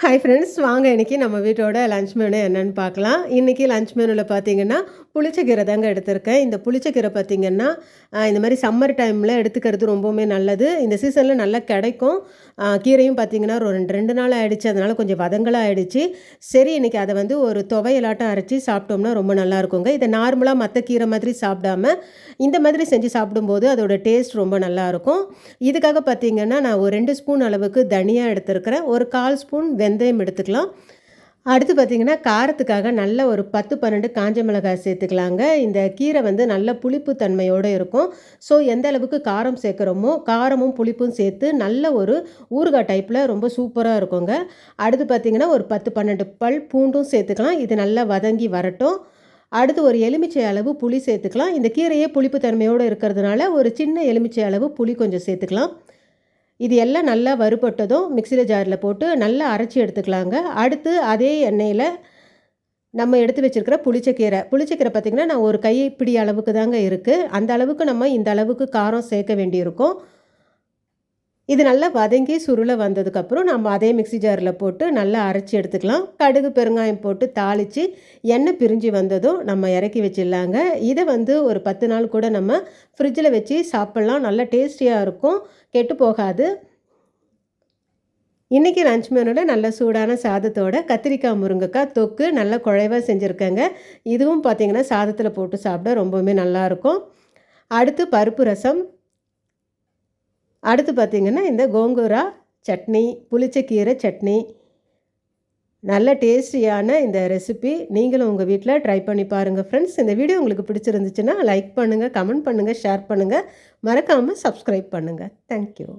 Hi friends, வாங்க இன்றைக்கி நம்ம வீட்டோட லஞ்ச் மெனு என்னென்னு பார்க்கலாம். இன்றைக்கி லஞ்ச் மெனுவில் பார்த்திங்கன்னா புளிச்சக்கீரை தாங்க எடுத்திருக்கேன். இந்த புளிச்சக்கீரை பார்த்திங்கன்னா இந்த மாதிரி சம்மர் டைமில் எடுத்துக்கிறது ரொம்பவுமே நல்லது. இந்த சீசனில் நல்லா கிடைக்கும். கீரையும் பார்த்திங்கன்னா ரெண்டு நாள் ஆகிடுச்சு, அதனால் கொஞ்சம் வதங்கலாக ஆகிடுச்சு. சரி, இன்றைக்கி அதை வந்து ஒரு துவையலாட்டம் அரைச்சி சாப்பிட்டோம்னா ரொம்ப நல்லாயிருக்குங்க. இதை நார்மலாக மற்ற கீரை மாதிரி சாப்பிடாம இந்த மாதிரி செஞ்சு சாப்பிடும்போது அதோட டேஸ்ட் ரொம்ப நல்லாயிருக்கும். இதுக்காக பார்த்திங்கன்னா நான் ஒரு 2 ஸ்பூன் அளவுக்கு தனியா எடுத்துருக்கிறேன். ஒரு 1/4 ஸ்பூன் வெந்தயம் எடுத்துக்கலாம். அடுத்து பார்த்திங்கன்னா காரத்துக்காக நல்ல ஒரு 10-12 காஞ்ச மிளகாய் சேர்த்துக்கலாங்க. இந்த கீரை வந்து நல்ல புளிப்பு தன்மையோடு இருக்கும். ஸோ எந்த அளவுக்கு காரம் சேர்க்குறோமோ காரமும் புளிப்பும் சேர்த்து நல்ல ஒரு ஊறுகாய் டைப்பில் ரொம்ப சூப்பராக இருக்குங்க. அடுத்து பார்த்திங்கன்னா ஒரு 10-12 பல் பூண்டும் சேர்த்துக்கலாம். இது நல்லா வதங்கி வரட்டும். அடுத்து ஒரு எலுமிச்சை அளவு புளி சேர்த்துக்கலாம். இந்த கீரையே புளிப்பு தன்மையோடு இருக்கிறதுனால ஒரு சின்ன எலுமிச்சை அளவு புளி கொஞ்சம் சேர்த்துக்கலாம். இது எல்லாம் நல்லா வறுபட்டதும் மிக்சியில் ஜாரில் போட்டு நல்லா அரைச்சி எடுத்துக்கலாங்க. அடுத்து அதே எண்ணெயில் நம்ம எடுத்து வச்சுருக்கிற புளிச்சக்கீரை பார்த்திங்கன்னா நான் ஒரு கைப்பிடி அளவுக்கு தாங்க இருக்குது. அந்த அளவுக்கு நம்ம இந்த அளவுக்கு காரம் சேர்க்க வேண்டியிருக்கும். இது நல்லா வதங்கி சுருளை வந்ததுக்கப்புறம் நம்ம அதே மிக்சி ஜாரில் போட்டு நல்லா அரைச்சி எடுத்துக்கலாம். கடுகு பெருங்காயம் போட்டு தாளித்து எண்ணெய் பிரிஞ்சு வந்ததும் நம்ம இறக்கி வச்சிடலாங்க. இதை வந்து ஒரு 10 நாள் கூட நம்ம ஃப்ரிட்ஜில் வச்சு சாப்பிட்லாம். நல்லா டேஸ்டியாக இருக்கும், கெட்டு போகாது. இன்றைக்கி லஞ்ச் மெனுவில் நல்ல சூடான சாதத்தோட கத்திரிக்காய் முருங்கைக்காய் தொக்கு நல்லா குழைவாக செஞ்சுருக்கேங்க. இதுவும் பார்த்திங்கன்னா சாதத்தில் போட்டு சாப்பிட ரொம்பவுமே நல்லாயிருக்கும். அடுத்து பருப்பு ரசம். அடுத்து பார்த்திங்கன்னா இந்த கோங்கூரா சட்னி, புளிச்சக்கீரை சட்னி. நல்ல டேஸ்டியான இந்த ரெசிபி நீங்களும் உங்கள் வீட்டில் ட்ரை பண்ணி பாருங்கள் ஃப்ரெண்ட்ஸ். இந்த வீடியோ உங்களுக்கு பிடிச்சிருந்துச்சுன்னா லைக் பண்ணுங்கள், கமெண்ட் பண்ணுங்கள், ஷேர் பண்ணுங்கள். மறக்காமல் சப்ஸ்கிரைப் பண்ணுங்கள். தேங்க்யூ.